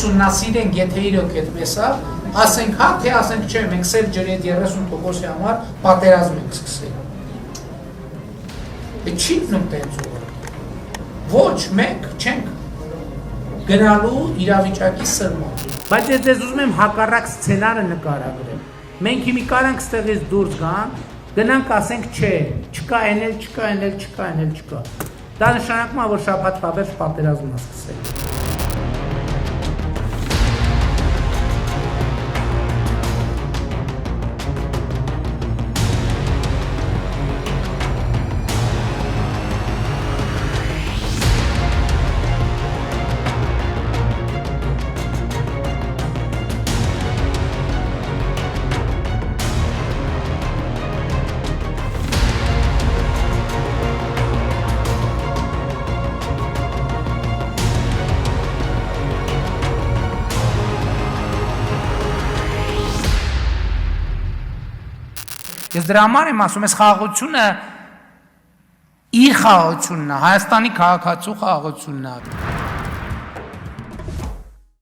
ուսումնասիրենք, եթե իրոք այդ մեսա, ասենք հա, թե ասենք չէ, մենք սև ջրի այդ 30%-ի համար պատերազմ ենք սկսել։ Չի նույնպես ոչ մենք չենք գնալու իրավիճակի սրման։ Բայց ես ուզում եմ հակառակ սցենարը նկարագրել։ Մենք հիմի կարանք ստեղից դուրս գանք, գնանք ասենք չէ, չկա այն էլ, չկա այն էլ, չկա այն էլ, չկա։ Դա նշանակում է, որ շաբաթվա վերջ պատերազմը սկսել։ Ես դրա համար եմ ասում, այս խաղաղությունը իր խաղաղությունն է, Հայաստանի քաղաքացու խաղաղությունն է։